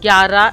11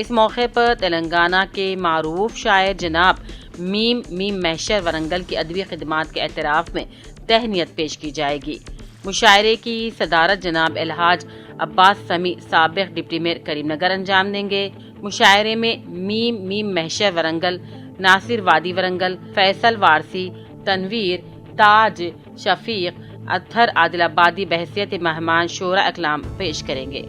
اس موقع پر تلنگانہ کے معروف شاعر جناب میم محشر ورنگل کی ادبی خدمات کے اعتراف میں تہنیت پیش کی جائے گی۔ مشاعرے کی صدارت جناب الحاج عباس سمیع سابق ڈپٹی میئر کریم نگر انجام دیں گے۔ مشاعرے میں میم محشر ورنگل، ناصر وادی ورنگل، فیصل وارسی، تنویر، تاج، شفیق، اطہر عادل آبادی بحیثیت مہمان شعراء اکلام پیش کریں گے۔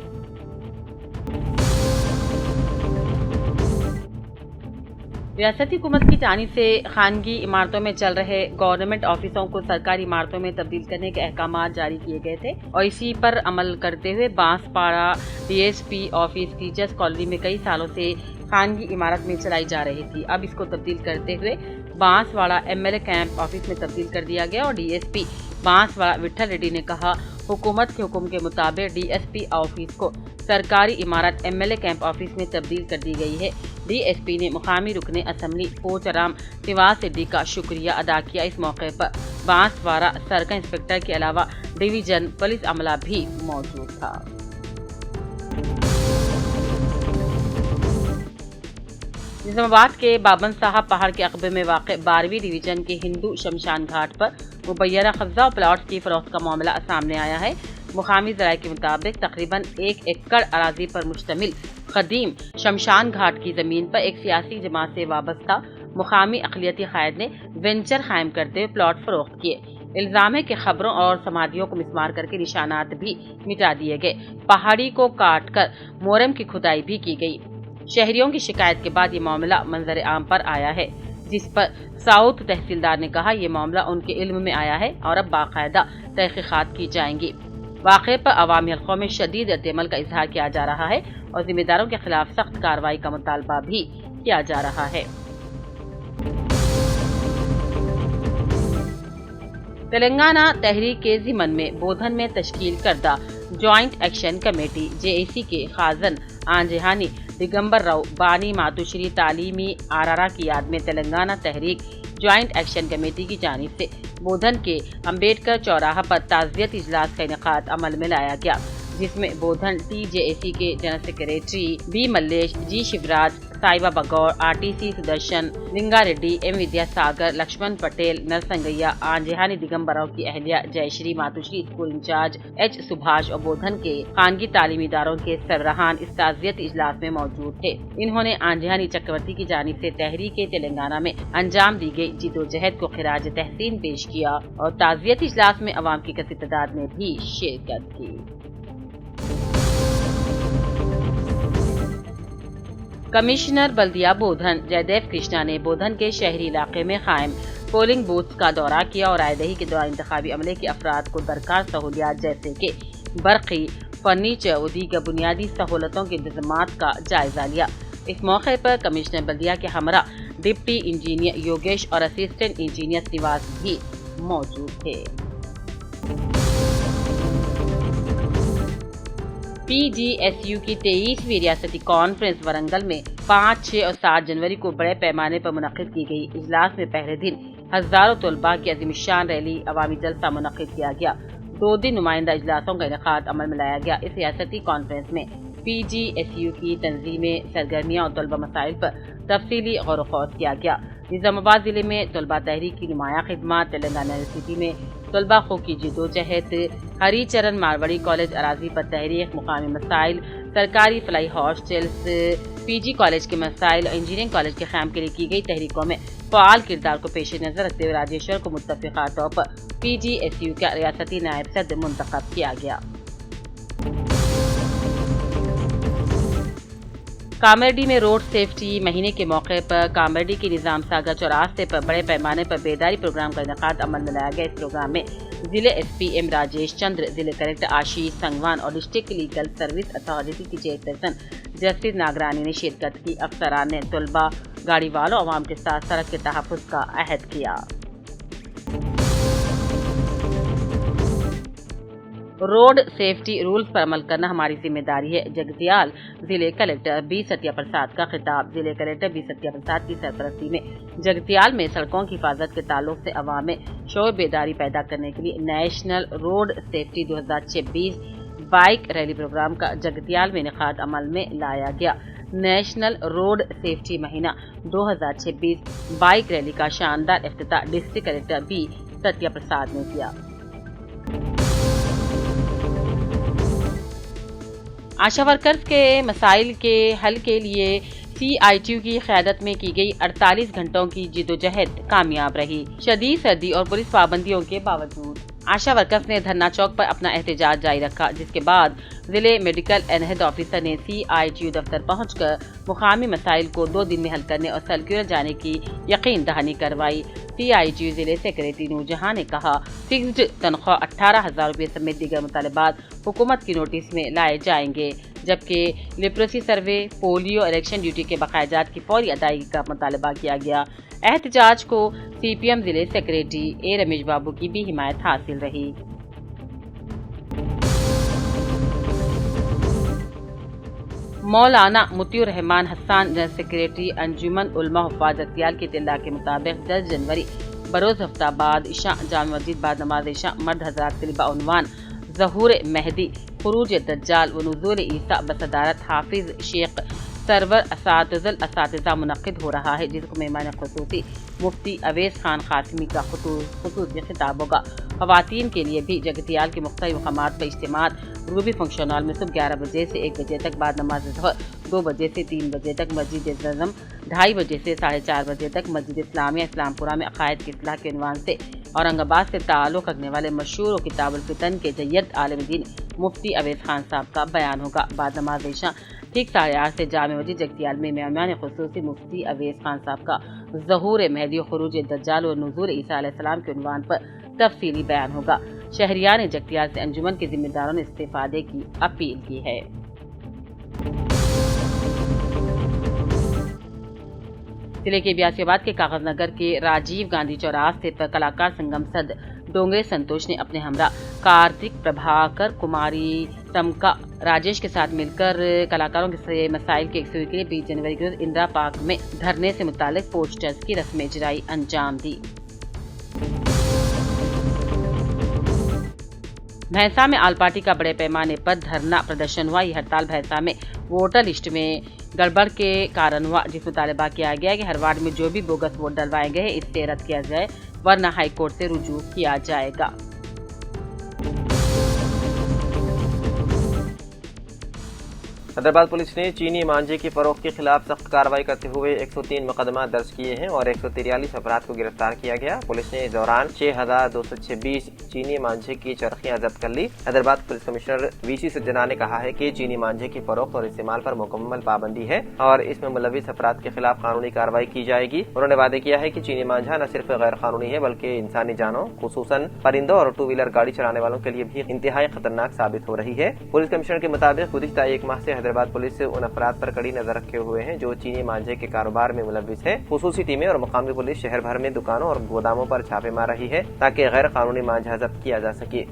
ریاستی حکومت کی جانب سے خانگی عمارتوں میں چل رہے گورنمنٹ آفسوں کو سرکاری عمارتوں میں تبدیل کرنے کے احکامات جاری کیے گئے تھے اور اسی پر عمل کرتے ہوئے بانس پارہ D S P office teachers colony میں کئی سالوں سے خانگی عمارت میں چلائی جا رہی تھی۔ اب اس کو تبدیل کرتے ہوئے بانس واڑہ MLA کیمپ آفس میں تبدیل کر دیا گیا اور DSP بانس واڑہ وٹھل ریڈی نے کہا، حکومت کے حکم کے مطابق DSP آفس کو سرکاری عمارت MLA کیمپ آفس میں تبدیل کر دی گئی ہے۔ DSP نے مقامی رکن اسمبلی پوچرام نواز سدی کا شکریہ ادا کیا۔ اس موقع پر بانس واڑہ سرکل انسپکٹر کے علاوہ ڈویژن پولیس عملہ بھی موجود تھا۔ نظام آباد کے بابن صاحب پہاڑ کے عقبے میں واقع 12ویں ڈویژن کے ہندو شمشان گھاٹ پر مبینہ قبضہ اور پلاٹس کی فروخت کا معاملہ سامنے آیا ہے۔ مقامی ذرائع کے مطابق تقریباً 1 ایکڑ اراضی پر مشتمل قدیم شمشان گھاٹ کی زمین پر ایک سیاسی جماعت سے وابستہ مقامی اقلیتی قائد نے وینچر قائم کرتے ہوئے پلاٹ فروخت کیے۔ الزام ہے کہ خبروں اور سمادھیوں کو مسمار کر کے نشانات بھی مٹا دیے گئے۔ پہاڑی کو کاٹ کر مورم کی کھدائی بھی کی گئی۔ شہریوں کی شکایت کے بعد یہ معاملہ منظر عام پر آیا ہے، جس پر ساؤتھ تحصیلدار نے کہا یہ معاملہ ان کے علم میں آیا ہے اور اب باقاعدہ تحقیقات کی جائیں گی۔ واقعے پر عوامی حلقوں میں شدید رد عمل کا اظہار کیا جا رہا ہے اور ذمہ داروں کے خلاف سخت کارروائی کا مطالبہ بھی کیا جا رہا ہے۔ تلنگانہ تحریک کے ضمن میں بودھن میں تشکیل کردہ جوائنٹ ایکشن کمیٹی JAC کے خازن آنجہانی دگمبر راؤ بانی ماتوشری تعلیمی آرارا کی یاد میں تلنگانہ تحریک جوائنٹ ایکشن کمیٹی کی جانب سے بودھن کے امبیڈکر چوراہا پر تعزیت اجلاس کا انعقاد عمل میں لایا گیا، جس میں بودھن TJAC کے general secretary B Mallesh, G Shivraj, Saiba Bagur, RTC Sudarshan, Linga Reddy, M Vidya Sagar, Laxman Patel, Narsingya, آنجہانی دگمبراؤ کی اہلیہ Jayashree Matoshri school incharge H سبھاش اور بودھن کے خانگی تعلیمی اداروں کے سربراہان اس تعزیت اجلاس میں موجود تھے۔ انہوں نے آنجہانی چکرورتی کی جانب سے تحریک تلنگانہ میں انجام دی گئی جدوجہد کو خراج تحسین پیش کیا اور تعزیت اجلاس میں عوام کی کثیر تعداد نے بھی شرکت کی۔ کمشنر بلدیہ بودھن جے دیو کرشنا نے بودھن کے شہری علاقے میں قائم پولنگ بوتھس کا دورہ کیا اور رائے دہی کے دوران انتخابی عملے کے افراد کو درکار سہولیات جیسے کہ برقی، فرنیچر و دیگر بنیادی سہولتوں کے انتظامات کا جائزہ لیا۔ اس موقع پر کمشنر بلدیہ کے ہمراہ ڈپٹی انجینئر یوگیش اور اسسٹنٹ انجینئر سریواس بھی موجود تھے۔ PGSU کی 23ویں ریاستی کانفرنس ورنگل میں 5, 6 اور 7 جنوری کو بڑے پیمانے پر منعقد کی گئی۔ اجلاس میں پہلے دن ہزاروں طلباء کی عظیم الشان ریلی، عوامی جلسہ منعقد کیا گیا۔ 2 دن نمائندہ اجلاسوں کا انعقاد عمل میں لایا گیا۔ اس ریاستی کانفرنس میں PGSU کی تنظیمیں، سرگرمیاں اور طلباء مسائل پر تفصیلی غور و خوض کیا گیا۔ نظام آباد ضلع میں طلباء تحریک کی نمایاں خدمات، تلنگانہ یونیورسٹی میں طلباء خو کی جدوجہد، ہری چرن ماروڑی کالج اراضی پر تحریک، مقامی مسائل، سرکاری فلاحی ہاسٹلز، PG کالج کے مسائل اور انجینئرنگ کالج کے قیام کے لیے کی گئی تحریکوں میں فعال کردار کو پیش نظر رکھتے ہوئے راجیشور کو متفقہ طور پر PGSU کا ریاستی نائب صدر منتخب کیا گیا۔ کامرڈی میں روڈ سیفٹی مہینے کے موقع پر کامرڈی کے نظام ساگر چوراہے پر بڑے پیمانے پر بیداری پروگرام کا انعقاد عمل میں لایا گیا۔ اس پروگرام میں ضلع SP M راجیش چندر، ضلع کلکٹر آشیش سنگوان اور ڈسٹرکٹ لیگل سروس اتھارٹی کی چیئرپرسن جسپریت ناگرانی نے شرکت کی۔ افسران نے طلباء، گاڑی والوں، عوام کے ساتھ سڑک کے تحفظ کا عہد کیا۔ روڈ سیفٹی رولز پر عمل کرنا ہماری ذمہ داری ہے، جگتیال ضلع کلکٹر B ستیہ پرساد کا خطاب۔ ضلع کلکٹر B ستیہ پرساد کی سرپرستی میں جگتیال میں سڑکوں کی حفاظت کے تعلق سے عوام میں شعور بیداری پیدا کرنے کے لیے national road safety 2026 bike rally program کا جگتیال میں انعقاد عمل میں لایا گیا۔ نیشنل روڈ سیفٹی مہینہ 2026 بائک ریلی کا شاندار افتتاح ڈسٹرکٹ کلکٹر بی ستیہ پرساد نے کیا۔ آشا ورکرز کے مسائل کے حل کے لیے CITU کی قیادت میں کی گئی 48 گھنٹوں کی جدوجہد کامیاب رہی۔ شدید سردی اور پولیس پابندیوں کے باوجود آشا ورکرز نے دھرنا چوک پر اپنا احتجاج جاری رکھا، جس کے بعد ضلع میڈیکل اینڈ ہیلتھ آفیسر نے CITU دفتر پہنچ کر مقامی مسائل کو 2 دن میں حل کرنے اور سرکولر جانے کی یقین دہانی کروائی۔ CITU ضلع سیکریٹری نور جہاں نے کہا، فکسڈ تنخواہ 18,000 روپے سمیت دیگر مطالبات حکومت کی نوٹس میں لائے جائیں گے، جبکہ لیپروسی سروے، پولیو، الیکشن ڈیوٹی کے بقایا جات کی فوری ادائیگی کا مطالبہ کیا گیا۔ احتجاج کو CPM ضلع سیکریٹری A رمیش بابو کی بھی حمایت حاصل رہی۔ مولانا مطیع الرحمان حسان جنرل سیکریٹری انجمن علماء حفاظ اغتیال کی اطلاع کے مطابق 10 جنوری بروز ہفتہ بعد عشاء جامع مسجد بعد نماز عشاء مرد حضرات کے بعنوان ظہور مہدی، خروج دجال و نزول عیسیٰ بصدارت حافظ شیخ سرور اساتذہ منعقد ہو رہا ہے، جس کو مہمان خصوصی مفتی اویس خان قاسمی کا خصوصی خطاب ہوگا۔ خواتین کے لیے بھی جگتیال کے مختلف مقامات پر اجتماعات روبی فنکشن ہال میں صبح 11 بجے سے 1 بجے تک، بعد نماز ظہر 2 بجے سے 3 بجے تک، مسجد نظم 2:30 بجے سے 4:30 بجے تک، مسجد اسلامیہ اسلام پورہ میں عقائد کی اصلاح کے عنوان سے اورنگ آباد سے تعلق رکھنے والے مشہور و کتاب الفتن کے جید عالم دین مفتی اویس خان صاحب کا بیان ہوگا۔ بعد نماز عشاء ٹھیک 8:30 سے جامع مسجد جگتیال میں مہمان خصوصی مفتی اویس خان صاحب کا ظہور مہدی، خروج دجال اور نزول عیسیٰ علیہ السلام کے عنوان پر تفصیلی بیان ہوگا۔ شہریان جگتیال سے انجمن کے ذمہ داروں نے استفادے کی اپیل کی ہے۔ ضلع کے بیاسیاباد کے کاغذ نگر کے راجیو گاندھی چوراہے پر کلاکار سنگم صد ڈونگرے سنتوش نے اپنے ہمراہ کارتک، پربھاکر، کماری ٹمکا، راجیش کے ساتھ مل کر کلاکاروں کے مسائل کے یکسوئی کے لیے 20 جنوری کے روز اندرا پارک میں دھرنے سے متعلق پوسٹرز کی رسم اجرائی انجام دی۔ بھینسا میں آل پارٹی کا بڑے پیمانے پر دھرنا پردرشن ہوا۔ یہ ہڑتال بھینسا میں ووٹر لسٹ میں گڑبڑ کے کارن ہوا، جس میں مطالبہ کیا گیا کہ ہر وارڈ میں جو بھی بوگس ووٹ ڈلوائے گئے ہیں، اس سے رد کیا جائے، ورنہ ہائی کورٹ سے رجوع کیا جائے گا۔ حیدرآباد پولیس نے چینی مانجھے کی فروخت کے خلاف سخت کارروائی کرتے ہوئے 103 مقدمات درج کیے ہیں اور 143 افراد کو گرفتار کیا گیا۔ پولیس نے اس دوران 6,226 چینی مانجھے کی چرخیاں ضبط کر لی۔ حیدرآباد پولیس کمشنر VC سجنا نے کہا ہے کہ چینی مانجھے کی فروخت اور استعمال پر مکمل پابندی ہے اور اس میں ملوث افراد کے خلاف قانونی کارروائی کی جائے گی۔ انہوں نے وعدہ کیا ہے کہ چینی مانجھا نہ صرف غیر قانونی ہے بلکہ انسانی جانوں، خصوصاً پرندوں اور 2 ویلر گاڑی چلانے والوں کے لیے بھی انتہائی خطرناک ثابت ہو رہی ہے۔ پولیس کمشنر کے مطابق گزشتہ 1 ماہ سے حیدرآباد پولیس ان افراد پر کڑی نظر رکھے ہوئے ہیں جو چینی مانجھے کے کاروبار میں ملوث ہے۔ خصوصی ٹیمیں اور مقامی پولیس شہر بھر میں دکانوں اور گوداموں پر چھاپے مار رہی ہے تاکہ غیر قانونی مانجھا ضبط کیا جا سکے۔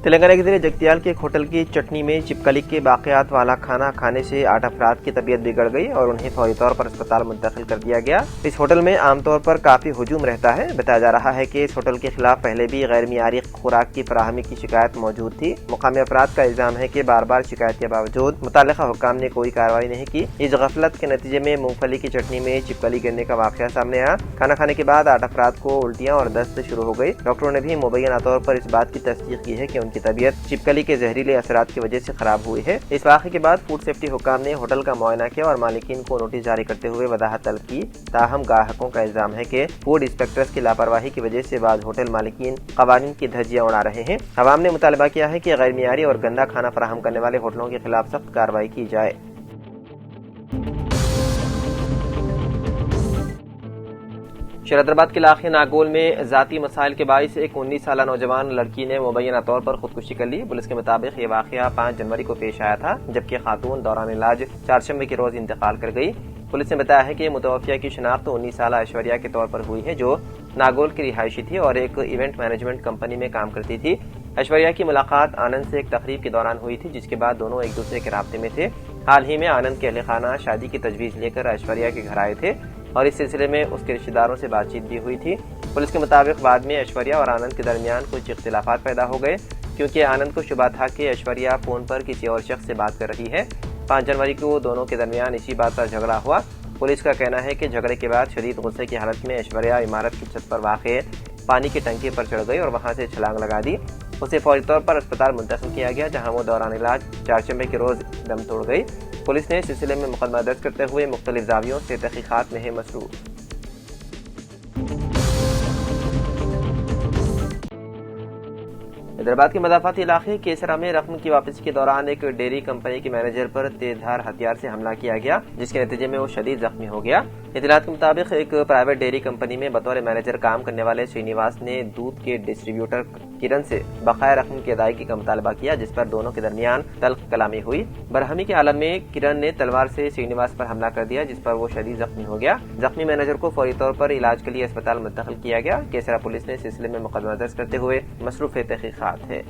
تلنگانہ کے ضلع جگتیال کے ایک ہوٹل کی چٹنی میں چپکلی کے باقیات والا کھانا کھانے سے 8 افراد کی طبیعت بگڑ گئی اور انہیں فوری طور پر اسپتال منتقل کر دیا گیا۔ اس ہوٹل میں عام طور پر کافی ہجوم رہتا ہے۔ بتایا جا رہا ہے کہ اس ہوٹل کے خلاف پہلے بھی غیر معیاری خوراک کی فراہمی کی شکایت موجود تھی۔ مقامی افراد کا الزام ہے کہ بار بار شکایت کے باوجود متعلقہ حکام نے کوئی کارروائی نہیں کی۔ اس غفلت کے نتیجے میں مونگ پھلی کی چٹنی میں چپکلی گرنے کا واقعہ سامنے آیا۔ کھانا کھانے کے بعد 8 افراد کو الٹیاں اور دست شروع ہو گئی۔ ڈاکٹروں نے بھی مبینہ طور پر اس بات کی تصدیق کی ہے کہ ان کی طبیعت چپکلی کے زہریلے اثرات کی وجہ سے خراب ہوئی ہے۔ اس واقعے کے بعد فوڈ سیفٹی حکام نے ہوٹل کا معائنہ کیا اور مالکین کو نوٹس جاری کرتے ہوئے وضاحت طلب کی۔ تاہم گاہکوں کا الزام ہے کہ فوڈ انسپیکٹرز کی لاپرواہی کی وجہ سے بعض ہوٹل مالکین قوانین کی دھجیاں اڑا رہے ہیں۔ عوام نے مطالبہ کیا ہے کہ غیر معیاری اور گندا کھانا فراہم کرنے والے ہوٹلوں کے خلاف سخت کارروائی کی جائے۔ شہر حیدرآباد کے علاقے ناگول میں ذاتی مسائل کے باعث ایک 19 سالہ نوجوان لڑکی نے مبینہ طور پر خودکشی کر لی۔ پولیس کے مطابق یہ واقعہ 5 جنوری کو پیش آیا تھا، جبکہ خاتون دوران علاج چہارشنبے کے روز انتقال کر گئی۔ پولیس نے بتایا ہے کہ متوفیہ کی شناخت 19 سالہ ایشوریا کے طور پر ہوئی ہے، جو ناگول کی رہائشی تھی اور ایک ایونٹ مینجمنٹ کمپنی میں کام کرتی تھی۔ ایشوریا کی ملاقات آنند سے ایک تقریب کے دوران ہوئی تھی، جس کے بعد دونوں ایک دوسرے کے رابطے میں تھے۔ حال ہی میں آنند کے اہل خانہ شادی کی تجویز لے کر ایشوریا کے گھر آئے تھے اور اس سلسلے میں اس کے رشتہ داروں سے بات چیت بھی ہوئی تھی۔ پولیس کے مطابق بعد میں ایشوریا اور آنند کے درمیان کچھ اختلافات پیدا ہو گئے۔ کیونکہ آنند کو شبہ تھا کہ ایشوریا فون پر کسی اور شخص سے بات کر رہی ہے۔ 5 جنوری کو دونوں کے درمیان اسی بات پر جھگڑا ہوا۔ پولیس کا کہنا ہے کہ جھگڑے کے بعد شدید غصے کی حالت میں ایشوریا عمارت کی چھت پر واقع پانی کی ٹنکی پر چڑھ گئی اور وہاں سے چھلانگ لگا دی۔ اسے فوری طور پر اسپتال منتقل کیا گیا، جہاں وہ دوران علاج چہارشنبے کے روز دم توڑ گئی۔ پولیس نے اس سلسلے میں مقدمہ درج کرتے ہوئے مختلف زاویوں سے تحقیقات میں ہے مصروف۔ حیدرآباد کے مضافاتی علاقے کیسرا میں رقم کی واپسی کے دوران ایک ڈیری کمپنی کے مینیجر پر تیز دھار ہتھیار سے حملہ کیا گیا، جس کے نتیجے میں وہ شدید زخمی ہو گیا۔ اطلاعات کے مطابق ایک پرائیویٹ ڈیری کمپنی میں بطور مینیجر کام کرنے والے سرینیواس نے دودھ کے ڈسٹریبیوٹر کرن سے بقایا رقم کی ادائیگی کا مطالبہ کیا، جس پر دونوں کے درمیان تلخ کلامی ہوئی۔ برہمی کے عالم میں کرن نے تلوار سے سرینیواس پر حملہ کر دیا، جس پر وہ شدید زخمی ہو گیا۔ زخمی مینیجر کو فوری طور پر علاج کے لیے اسپتال منتقل کیا گیا۔ کیسرا پولیس نے اس سلسلے میں مقدمہ درج کرتے ہوئے مصروف تحقیقات ہے۔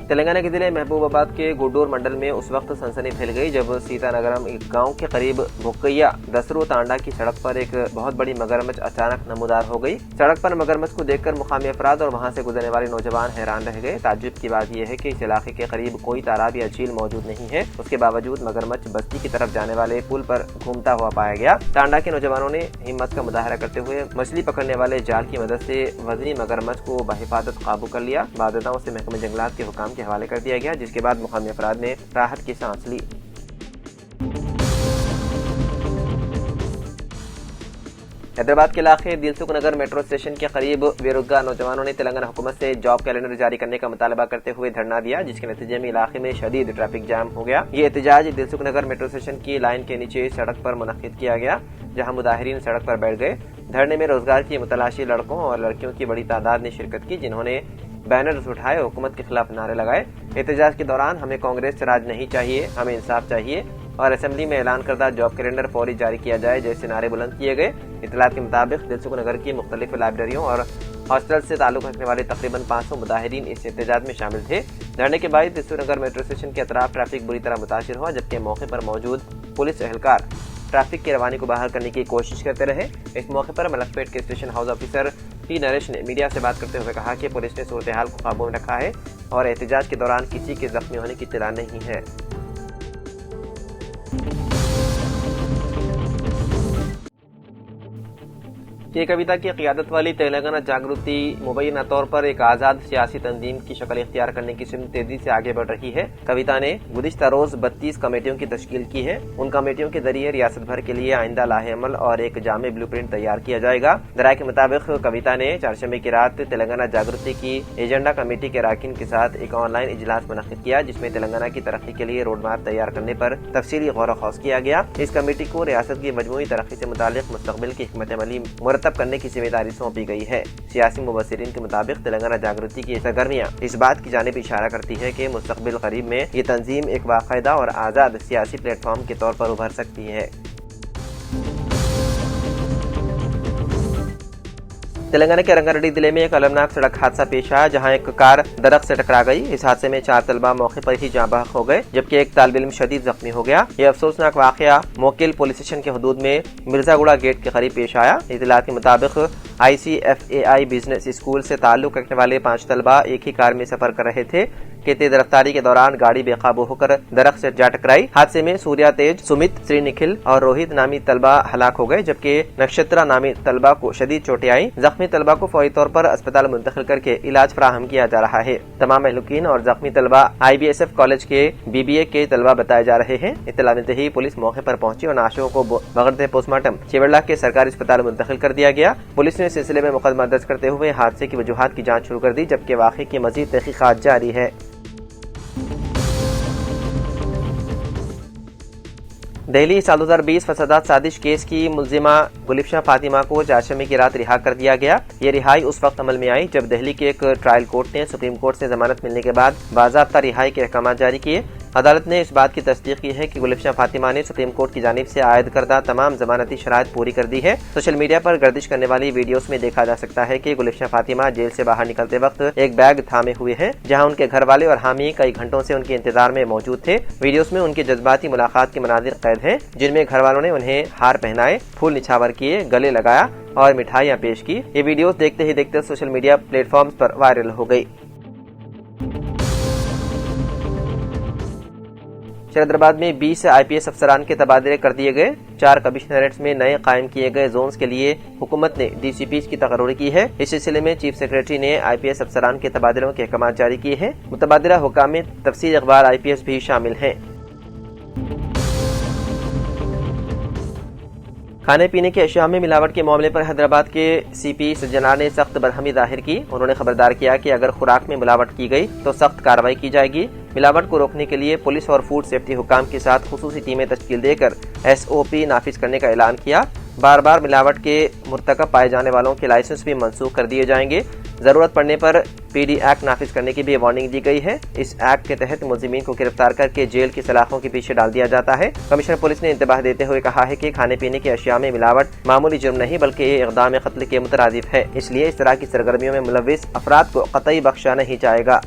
تلنگانہ کے ضلع محبوب آباد کے گڈور منڈل میں اس وقت سنسنی پھیل گئی جب سیتا نگرم گاؤں کے قریب بھوکیا دسرو تانڈا کی سڑک پر ایک بہت بڑی مگرمچھ اچانک نمودار ہو گئی۔ سڑک پر مگرمچھ کو دیکھ کر مقامی افراد اور وہاں سے گزرنے والے نوجوان حیران رہ گئے۔ تعجب کی بات یہ ہے کہ اس علاقے کے قریب کوئی تالاب یا جھیل موجود نہیں ہے، اس کے باوجود مگرمچھ بستی کی طرف جانے والے پل پر گھومتا ہوا پایا گیا۔ تانڈا کے نوجوانوں نے ہمت کا مظاہرہ کرتے ہوئے مچھلی پکڑنے والے جال کی مدد سے وزنی مگرمچھ کو بحفاظت قابو کر لیا۔ بعد ازاں اسے محکمہ جنگلات کے حکام کے حوالے کر دیا گیا، جس کے بعد مقامی افراد نے راحت کی سانس لی۔ حیدرآباد کے علاقے دلسکھ نگر میٹرو اسٹیشن کے قریب بے روزگار نوجوانوں نے تلنگانہ حکومت سے جاب کیلنڈر جاری کرنے کا مطالبہ کرتے ہوئے دھرنا دیا، جس کے نتیجے میں علاقے میں شدید ٹریفک جام ہو گیا۔ یہ احتجاج دلسکھ نگر میٹرو اسٹیشن کی لائن کے نیچے سڑک پر منعقد کیا گیا، جہاں مظاہرین سڑک پر بیٹھ گئے۔ دھرنے میں روزگار کی متلاشی لڑکوں اور لڑکیوں کی بڑی تعداد نے شرکت کی، جنہوں نے بینرز اٹھائے اور حکومت کے خلاف نعرے لگائے۔ احتجاج کے دوران ہمیں کانگریس راج نہیں چاہیے، ہمیں انصاف چاہیے اور اسمبلی میں اعلان کردہ جاب کیلنڈر فوری جاری کیا جائے جیسے نعرے بلند کیے گئے۔ اطلاعات کے مطابق دلسکھ نگر کی مختلف لائبریریوں اور ہاسٹل سے تعلق رکھنے والے تقریباً 500 مظاہرین اس احتجاج میں شامل تھے۔ دھرنے کے بعد دلسکھ نگر میٹرو اسٹیشن کے اطراف ٹریفک بری طرح متاثر ہوا، جبکہ موقع پر موجود پولیس اہلکار ٹریفک کی روانی کو بحال کرنے کی کوشش کرتے رہے۔ اس موقع پر ملکپیٹ کے اسٹیشن ہاؤس آفیسر پی نریش نے میڈیا سے بات کرتے ہوئے کہا کہ پولیس نے صورتحال کو قابو میں رکھا ہے اور احتجاج کے دوران کسی کے زخمی ہونے کی اطلاع نہیں ہے۔ کے کویتا کی قیادت والی تلنگانہ جاگرتی مبینہ طور پر ایک آزاد سیاسی تنظیم کی شکل اختیار کرنے کی سمت تیزی سے آگے بڑھ رہی ہے۔ کویتا نے گزشتہ روز 32 کمیٹیوں کی تشکیل کی ہے۔ ان کمیٹیوں کے ذریعے ریاست بھر کے لیے آئندہ لاہ عمل اور ایک جامع بلیو پرنٹ تیار کیا جائے گا۔ ذرائع کے مطابق کویتا نے چہارشنبے کی رات تلنگانہ جاگرتی کی ایجنڈا کمیٹی کے اراکین کے ساتھ ایک آن لائن اجلاس منعقد کیا، جس میں تلنگانہ کی ترقی کے لیے روڈ میپ تیار کرنے پر تفصیلی غور و خوض کیا گیا۔ اس کمیٹی کو ریاست کی مجموعی ترقی سے متعلق مستقبل کی حکمت عملی مرتب کرنے کی ذمہ داری سونپی گئی ہے۔ سیاسی مبصرین کے مطابق تلنگانہ جاگرتی کی سرگرمیاں اس بات کی جانب اشارہ کرتی ہے کہ مستقبل قریب میں یہ تنظیم ایک باقاعدہ اور آزاد سیاسی پلیٹ فارم کے طور پر ابھر سکتی ہے۔ تلنگانہ کے رنگاریڈی ضلع میں ایک المناک سڑک حادثہ پیش آیا، جہاں ایک کار درخت سے ٹکرا گئی۔ اس حادثے میں 4 طلبہ موقع پر ہی جاں بحق ہو گئے، جبکہ ایک طالب علم شدید زخمی ہو گیا۔ یہ افسوسناک واقعہ موکل پولیس اسٹیشن کے حدود میں مرزا گوڑا گیٹ کے قریب پیش آیا۔ اطلاعات کے مطابق ICFAI بزنس اسکول سے تعلق رکھنے والے 5 طلبہ ایک ہی کار میں سفر کر رہے تھے کہ تیز رفتاری کے دوران گاڑی بے قابو ہو کر درخت سے جا ٹکرائی۔ حادثے میں سوریا تیج، سمت، سری نکھل اور روہت نامی طلبہ ہلاک ہو گئے، جبکہ نکشترا نامی طلبہ کو شدید چوٹیں آئیں۔ زخمی طلبہ کو فوری طور پر اسپتال منتقل کر کے علاج فراہم کیا جا رہا ہے۔ تمام مہلوکین اور زخمی طلبہ IBSF کالج کے BBA کے طلبہ بتائے جا رہے ہیں۔ اطلاع ملتے ہی پولیس موقع پر پہنچی اور نعشوں کو بغرض پوسٹ مارٹم چیوڑلہ کے سرکاری اسپتال منتقل کر دیا گیا۔ پولیس نے اس سلسلے میں مقدمہ درج کرتے ہوئے حادثے کی وجوہات کی جانچ شروع کر دی، جبکہ واقعے کی مزید تحقیقات جاری ہے۔ دہلی سال 2020 فسادات سازش کیس کی ملزمہ گلفشا فاطمہ کو چہارشنبے کی رات رہا کر دیا گیا۔ یہ رہائی اس وقت عمل میں آئی جب دہلی کے ایک ٹرائل کورٹ نے سپریم کورٹ سے ضمانت ملنے کے بعد باضابطہ رہائی کے احکامات جاری کیے۔ عدالت نے اس بات کی تصدیق کی ہے کہ گلفشاں فاطمہ نے سپریم کورٹ کی جانب سے عائد کردہ تمام ضمانتی شرائط پوری کر دی ہے۔ سوشل میڈیا پر گردش کرنے والی ویڈیوز میں دیکھا جا سکتا ہے کہ گلفشاں فاطمہ جیل سے باہر نکلتے وقت ایک بیگ تھامے ہوئے ہیں، جہاں ان کے گھر والے اور حامی کئی گھنٹوں سے ان کے انتظار میں موجود تھے۔ ویڈیوز میں ان کی جذباتی ملاقات کے مناظر قید ہیں، جن میں گھر والوں نے انہیں ہار پہنائے، پھول نچھاور کیے، گلے لگایا اور مٹھائیاں پیش کی۔ یہ ویڈیوز دیکھتے ہی دیکھتے سوشل میڈیا پلیٹ فارمز پر وائرل ہو گئی۔ شہریار میں 20 IPS افسران کے تبادلے کر دیے گئے۔ 4 کمشنریٹس میں نئے قائم کیے گئے زونز کے لیے حکومت نے DCPs کی تقرری کی ہے۔ اس سلسلے میں چیف سیکریٹری نے IPS افسران کے تبادلوں کے احکامات جاری کیے ہیں۔ متبادلہ حکام میں تفصیل اخبار IPS بھی شامل ہیں۔ کھانے پینے کی اشیاء میں ملاوٹ کے معاملے پر حیدرآباد کے CP سجنار نے سخت برہمی ظاہر کی۔ انہوں نے خبردار کیا کہ اگر خوراک میں ملاوٹ کی گئی تو سخت کارروائی کی جائے گی۔ ملاوٹ کو روکنے کے لیے پولیس اور فوڈ سیفٹی حکام کے ساتھ خصوصی ٹیمیں تشکیل دے کر SOP نافذ کرنے کا اعلان کیا۔ بار بار ملاوٹ کے مرتکب پائے جانے والوں کے لائسنس بھی منسوخ کر دیے جائیں گے۔ ضرورت پڑنے پر PD ایکٹ نافذ کرنے کی بھی وارننگ دی گئی ہے۔ اس ایکٹ کے تحت ملزمین کو گرفتار کر کے جیل کی سلاخوں کے پیچھے ڈال دیا جاتا ہے۔ کمشنر پولیس نے انتباہ دیتے ہوئے کہا ہے کہ کھانے پینے کی اشیاء میں ملاوٹ معمولی جرم نہیں بلکہ یہ اقدام قتل کے مترادف ہے، اس لیے اس طرح کی سرگرمیوں میں ملوث افراد کو قطعی بخشا نہیں جائے گا۔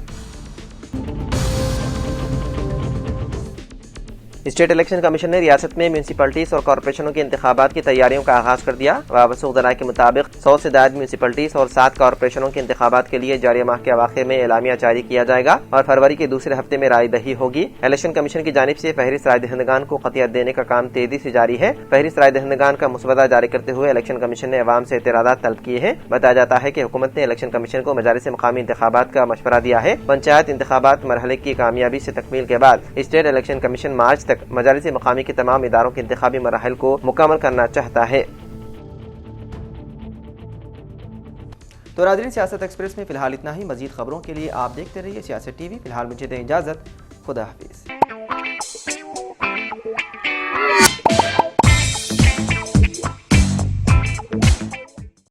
اسٹیٹ الیکشن کمیشن نے ریاست میں میونسپلٹیز اور کارپوریشنوں کے انتخابات کی تیاریوں کا آغاز کر دیا۔ وابستہ ذرائع کے مطابق 100 سے زائد میونسپلٹیز اور 7 کارپوریشنوں کے انتخابات کے لیے جاری ماہ کے اواخر میں اعلامیہ جاری کیا جائے گا اور فروری کے دوسرے ہفتے میں رائے دہی ہوگی۔ الیکشن کمیشن کی جانب سے فہرست رائے دہندگان کو قطعیت دینے کا کام تیزی سے جاری ہے۔ فہرست رائے دہندگان کا مسودہ جاری کرتے ہوئے الیکشن کمیشن نے عوام سے اعتراضات طلب کیے ہیں۔ بتایا جاتا ہے کہ حکومت نے الیکشن کمیشن کو مجالس مقامی انتخابات کا مشورہ دیا ہے۔ پنچایت انتخابات مرحلے کی کامیابی سے تکمیل کے بعد اسٹیٹ الیکشن کمیشن مارچ تک مجالس مقامی کے تمام اداروں کے انتخابی مراحل کو مکمل کرنا چاہتا ہے۔ تو ناظرین، سیاست ایکسپریس میں فی الحال اتنا ہی۔ مزید خبروں کے لیے آپ دیکھتے رہیے سیاست TV۔ فی الحال مجھے دیں اجازت، خدا حافظ۔